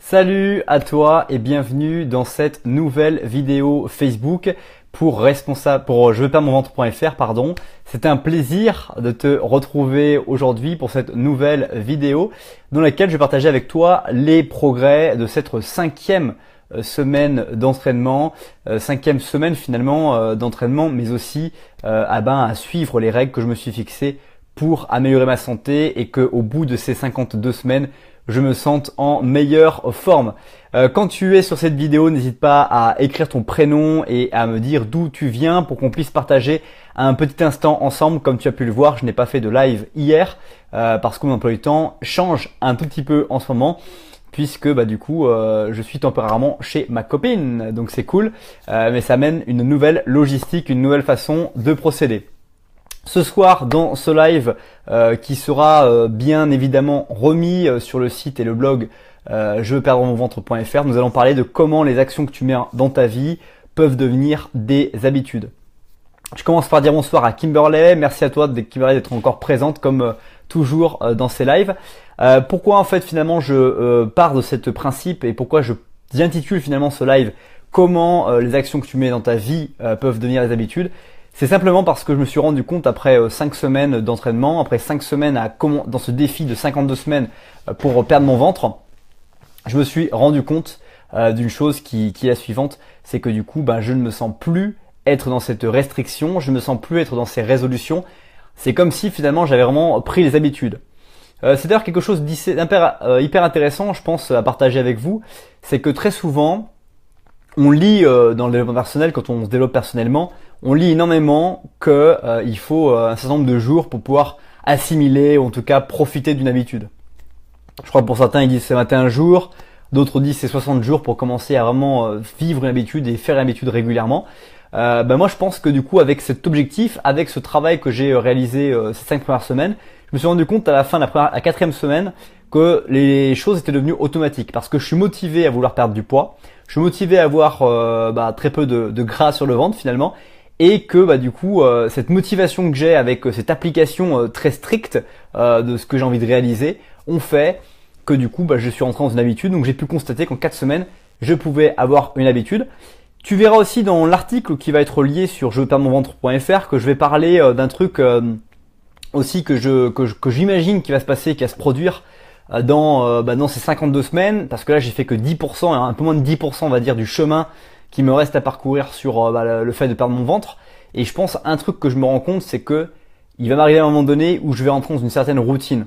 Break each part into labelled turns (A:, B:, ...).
A: Salut à toi et bienvenue dans cette nouvelle vidéo Facebook pour je veux perdre mon ventre.fr, pardon. C'est un plaisir de te retrouver aujourd'hui pour cette nouvelle vidéo dans laquelle je vais partager avec toi les progrès de cette cinquième semaine d'entraînement, cinquième semaine finalement d'entraînement, mais aussi à suivre les règles que je me suis fixées pour améliorer ma santé et qu'au bout de ces 52 semaines, je me sente en meilleure forme. Quand tu es sur cette vidéo, n'hésite pas à écrire ton prénom et à me dire d'où tu viens pour qu'on puisse partager un petit instant ensemble. Comme tu as pu le voir, je n'ai pas fait de live hier parce que mon emploi du temps change un tout petit peu en ce moment puisque je suis temporairement chez ma copine. Donc c'est cool, mais ça amène une nouvelle logistique, une nouvelle façon de procéder. Ce soir, dans ce live qui sera bien évidemment remis sur le site et le blog je veux perdre mon ventre.fr, nous allons parler de comment les actions que tu mets dans ta vie peuvent devenir des habitudes. Je commence par dire bonsoir à Kimberley. Merci à toi Kimberley d'être encore présente comme toujours dans ces lives. Pourquoi en fait finalement je pars de ce principe et pourquoi j'intitule finalement ce live comment les actions que tu mets dans ta vie peuvent devenir des habitudes. C'est simplement parce que je me suis rendu compte après 5 semaines d'entraînement, après 5 semaines dans ce défi de 52 semaines pour perdre mon ventre, je me suis rendu compte d'une chose qui est la suivante, c'est que du coup je ne me sens plus être dans cette restriction, je ne me sens plus être dans ces résolutions. C'est comme si finalement j'avais vraiment pris les habitudes. C'est d'ailleurs quelque chose hyper intéressant, je pense, à partager avec vous, c'est que très souvent, on lit dans le développement personnel, quand on se développe personnellement, on lit énormément qu'il faut un certain nombre de jours pour pouvoir assimiler ou en tout cas profiter d'une habitude. Je crois que pour certains ils disent c'est 21 jours, d'autres disent c'est 60 jours pour commencer à vraiment vivre une habitude et faire une habitude régulièrement. Moi je pense que du coup avec cet objectif, avec ce travail que j'ai réalisé ces 5 premières semaines, je me suis rendu compte à la fin de la 4e semaine que les choses étaient devenues automatiques parce que je suis motivé à vouloir perdre du poids, je suis motivé à avoir très peu de gras sur le ventre finalement. Et que cette motivation que j'ai avec cette application très stricte de ce que j'ai envie de réaliser ont fait que du coup je suis rentré dans une habitude. Donc j'ai pu constater qu'en 4 semaines je pouvais avoir une habitude. Tu verras aussi dans l'article qui va être lié sur je veux perdre mon ventre.fr que je vais parler d'un truc aussi que j'imagine qui va se passer, qui va se produire dans ces 52 semaines, parce que là j'ai fait que 10%, un peu moins de 10% on va dire du chemin qui me reste à parcourir sur le fait de perdre mon ventre. Et je pense un truc que je me rends compte, c'est que il va m'arriver à un moment donné où je vais rentrer dans une certaine routine.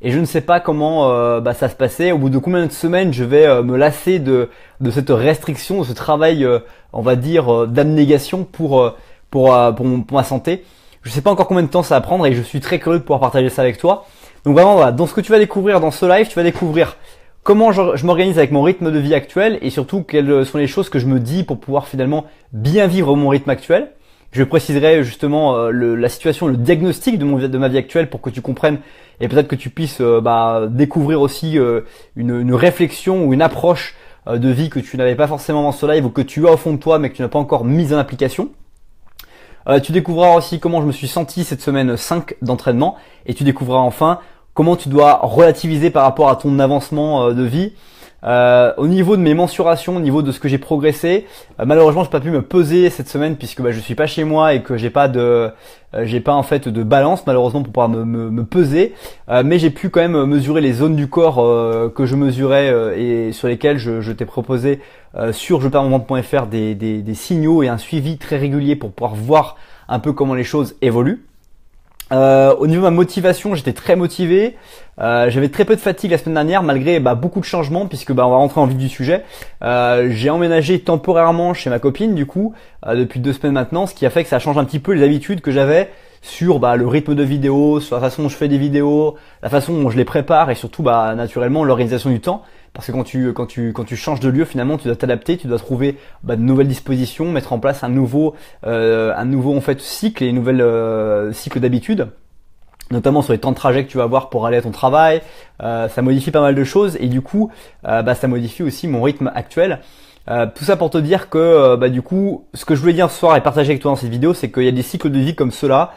A: Et je ne sais pas comment ça se passait. Au bout de combien de semaines je vais me lasser de cette restriction, de ce travail, on va dire, d'abnégation pour ma santé. Je ne sais pas encore combien de temps ça va prendre et je suis très curieux de pouvoir partager ça avec toi. Donc vraiment voilà, dans ce que tu vas découvrir dans ce live, tu vas découvrir comment je m'organise avec mon rythme de vie actuel et surtout quelles sont les choses que je me dis pour pouvoir finalement bien vivre mon rythme actuel. Je préciserai justement la situation, le diagnostic de ma vie actuelle pour que tu comprennes et peut-être que tu puisses découvrir aussi une réflexion ou une approche de vie que tu n'avais pas forcément dans ce live ou que tu as au fond de toi mais que tu n'as pas encore mise en application. Tu découvriras aussi comment je me suis senti cette semaine 5 d'entraînement et tu découvriras enfin comment tu dois relativiser par rapport à ton avancement de vie. Au niveau de mes mensurations, au niveau de ce que j'ai progressé, malheureusement j'ai pas pu me peser cette semaine puisque je suis pas chez moi et que j'ai pas en fait de balance malheureusement pour pouvoir me peser, mais j'ai pu quand même mesurer les zones du corps que je mesurais et sur lesquelles je t'ai proposé sur je perds mon ventre.fr des signaux et un suivi très régulier pour pouvoir voir un peu comment les choses évoluent. Au niveau de ma motivation, j'étais très motivé. J'avais très peu de fatigue la semaine dernière malgré beaucoup de changements puisque on va rentrer en vif du sujet. J'ai emménagé temporairement chez ma copine du coup depuis 2 semaines maintenant, ce qui a fait que ça change un petit peu les habitudes que j'avais sur le rythme de vidéo, sur la façon dont je fais des vidéos, la façon dont je les prépare et surtout naturellement l'organisation du temps. Parce que quand tu changes de lieu, finalement, tu dois t'adapter, tu dois trouver de nouvelles dispositions, mettre en place un nouveau en fait cycle et une nouvelle cycle d'habitude, notamment sur les temps de trajet que tu vas avoir pour aller à ton travail. Ça modifie pas mal de choses et du coup, ça modifie aussi mon rythme actuel. Tout ça pour te dire que du coup, ce que je voulais dire ce soir et partager avec toi dans cette vidéo, c'est qu'il y a des cycles de vie comme ceux-là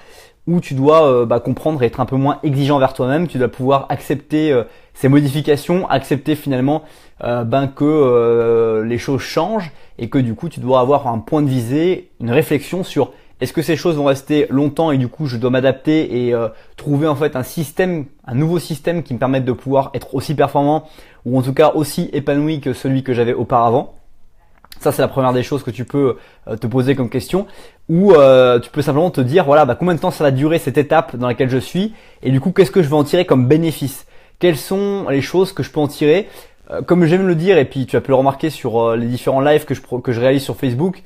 A: où tu dois comprendre et être un peu moins exigeant vers toi-même. Tu dois pouvoir accepter ces modifications, accepter finalement que les choses changent et que du coup tu dois avoir un point de visée, une réflexion sur est-ce que ces choses vont rester longtemps et du coup je dois m'adapter et trouver en fait un nouveau système qui me permette de pouvoir être aussi performant ou en tout cas aussi épanoui que celui que j'avais auparavant. Ça, c'est la première des choses que tu peux te poser comme question. Ou tu peux simplement te dire, voilà, combien de temps ça va durer cette étape dans laquelle je suis et du coup, qu'est-ce que je vais en tirer comme bénéfice? Quelles sont les choses que je peux en tirer? Comme j'aime le dire, et puis tu as pu le remarquer sur les différents lives que je réalise sur Facebook,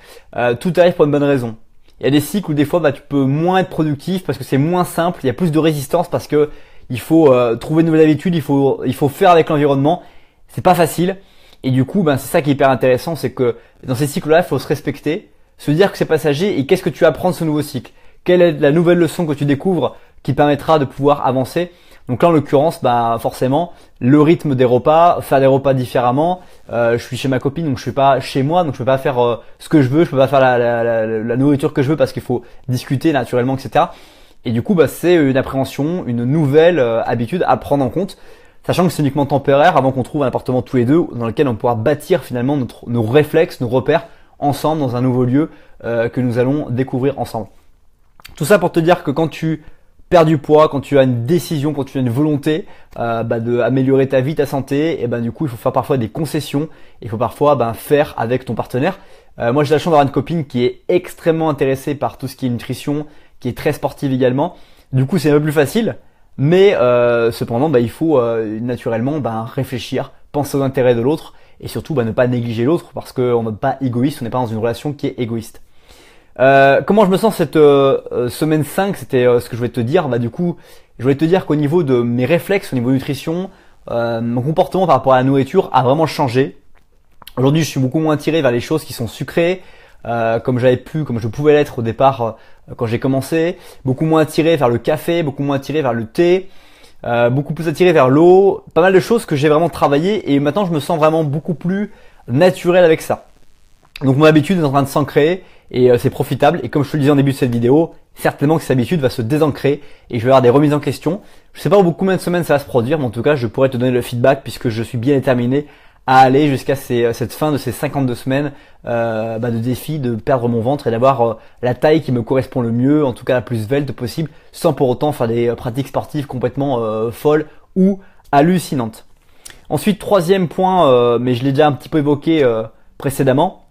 A: tout arrive pour une bonne raison. Il y a des cycles où des fois, tu peux moins être productif parce que c'est moins simple, il y a plus de résistance parce que il faut trouver de nouvelles habitudes, il faut faire avec l'environnement. C'est pas facile. Et du coup, c'est ça qui est hyper intéressant, c'est que dans ces cycles-là, il faut se respecter, se dire que c'est passager et qu'est-ce que tu apprends de ce nouveau cycle. Quelle est la nouvelle leçon que tu découvres qui permettra de pouvoir avancer. Donc là, en l'occurrence, forcément, le rythme des repas, faire des repas différemment. Je suis chez ma copine, donc je suis pas chez moi, donc je peux pas faire ce que je veux, je peux pas faire la nourriture que je veux parce qu'il faut discuter naturellement, etc. Et du coup, c'est une appréhension, une nouvelle habitude à prendre en compte. Sachant que c'est uniquement temporaire avant qu'on trouve un appartement tous les deux dans lequel on pourra bâtir finalement nos réflexes, nos repères ensemble dans un nouveau lieu que nous allons découvrir ensemble. Tout ça pour te dire que quand tu perds du poids, quand tu as une décision, quand tu as une volonté d'améliorer ta vie, ta santé, et du coup il faut faire parfois des concessions, il faut parfois faire avec ton partenaire. Moi j'ai la chance d'avoir une copine qui est extrêmement intéressée par tout ce qui est nutrition, qui est très sportive également. Du coup c'est un peu plus facile. Mais cependant, il faut naturellement réfléchir, penser aux intérêts de l'autre et surtout ne pas négliger l'autre parce qu'on n'est pas égoïste, on n'est pas dans une relation qui est égoïste. Comment je me sens cette semaine 5, c'était ce que je voulais te dire. Du coup, je voulais te dire qu'au niveau de mes réflexes, au niveau de nutrition, mon comportement par rapport à la nourriture a vraiment changé. Aujourd'hui, je suis beaucoup moins attiré vers les choses qui sont sucrées, comme je pouvais l'être au départ quand j'ai commencé, beaucoup moins attiré vers le café, beaucoup moins attiré vers le thé, beaucoup plus attiré vers l'eau, pas mal de choses que j'ai vraiment travaillé et maintenant je me sens vraiment beaucoup plus naturel avec ça. Donc mon habitude est en train de s'ancrer et c'est profitable et comme je te le disais en début de cette vidéo, certainement que cette habitude va se désancrer et je vais avoir des remises en question. Je sais pas combien de semaines ça va se produire, mais en tout cas je pourrais te donner le feedback puisque je suis bien déterminé à aller jusqu'à cette fin de ces 52 semaines de défi de perdre mon ventre et d'avoir la taille qui me correspond le mieux, en tout cas la plus svelte possible, sans pour autant faire des pratiques sportives complètement folles ou hallucinantes. Ensuite, troisième point, mais je l'ai déjà un petit peu évoqué précédemment,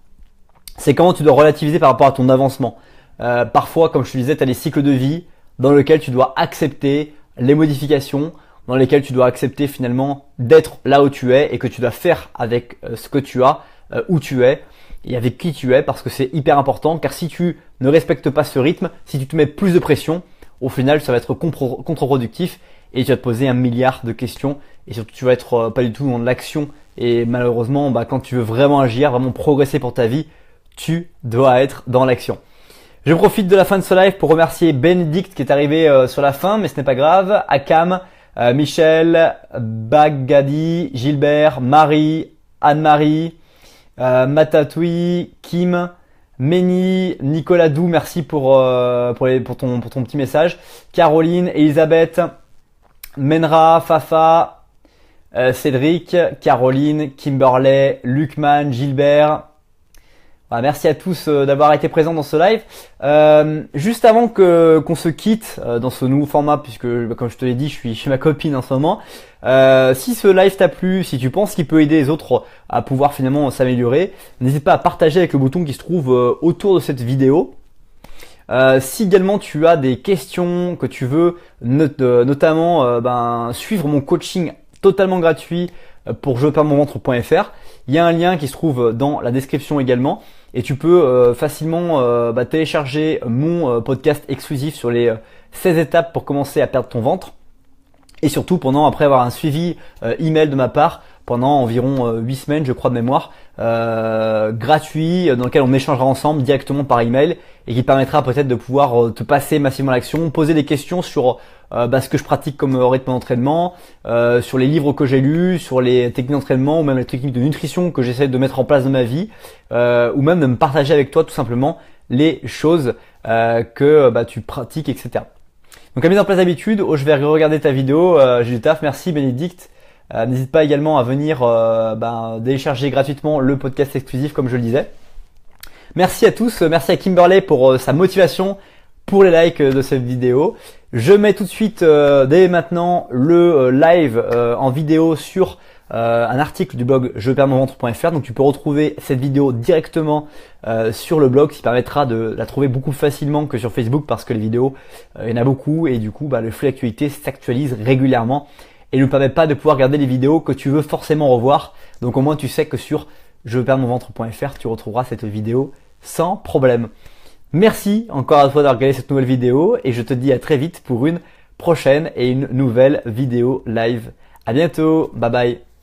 A: c'est comment tu dois relativiser par rapport à ton avancement. Parfois, comme je te disais, tu as des cycles de vie dans lesquels tu dois accepter les modifications, dans lesquels tu dois accepter finalement d'être là où tu es et que tu dois faire avec ce que tu as, où tu es et avec qui tu es parce que c'est hyper important car si tu ne respectes pas ce rythme, si tu te mets plus de pression, au final ça va être contre-productif et tu vas te poser 1 milliard de questions et surtout tu vas être pas du tout dans l'action et malheureusement quand tu veux vraiment agir, vraiment progresser pour ta vie, tu dois être dans l'action. Je profite de la fin de ce live pour remercier Bénédicte qui est arrivé sur la fin mais ce n'est pas grave, Akam, Michel, Bagadi, Gilbert, Marie, Anne-Marie, Matatoui, Kim, Méni, Nicolas Dou, merci pour ton petit message, Caroline, Elisabeth, Menra, Fafa, Cédric, Caroline, Kimberley, Lucman, Gilbert. Voilà, merci à tous d'avoir été présents dans ce live. Juste avant qu'on se quitte dans ce nouveau format, puisque comme je te l'ai dit, je suis chez ma copine en ce moment. Si ce live t'a plu, si tu penses qu'il peut aider les autres à pouvoir finalement s'améliorer, n'hésite pas à partager avec le bouton qui se trouve autour de cette vidéo. Si également tu as des questions que tu veux, notamment suivre mon coaching totalement gratuit pour jeperdmonventre.fr, il y a un lien qui se trouve dans la description également et tu peux facilement télécharger mon podcast exclusif sur les 16 étapes pour commencer à perdre ton ventre et surtout après avoir un suivi email de ma part pendant environ 8 semaines je crois de mémoire gratuit dans lequel on échangera ensemble directement par email et qui permettra peut-être de pouvoir te passer massivement à l'action, poser des questions sur ce que je pratique comme rythme d'entraînement, sur les livres que j'ai lus, sur les techniques d'entraînement ou même les techniques de nutrition que j'essaie de mettre en place dans ma vie ou même de me partager avec toi tout simplement les choses que tu pratiques, etc. Donc à mise en place d'habitude, je vais regarder ta vidéo. J'ai du taf, merci Bénédicte. N'hésite pas également à venir télécharger gratuitement le podcast exclusif comme je le disais. Merci à tous, merci à Kimberley pour sa motivation, pour les likes de cette vidéo. Je mets tout de suite dès maintenant le live en vidéo sur un article du blog jeperdmonventre.fr. Donc tu peux retrouver cette vidéo directement sur le blog, ce qui permettra de la trouver beaucoup plus facilement que sur Facebook parce que les vidéos, il y en a beaucoup et du coup le flux d'actualité s'actualise régulièrement et ne permet pas de pouvoir regarder les vidéos que tu veux forcément revoir. Donc au moins tu sais que sur jeperdmonventre.fr tu retrouveras cette vidéo sans problème. Merci encore une fois d'avoir regardé cette nouvelle vidéo et je te dis à très vite pour une prochaine et une nouvelle vidéo live. À bientôt, bye bye.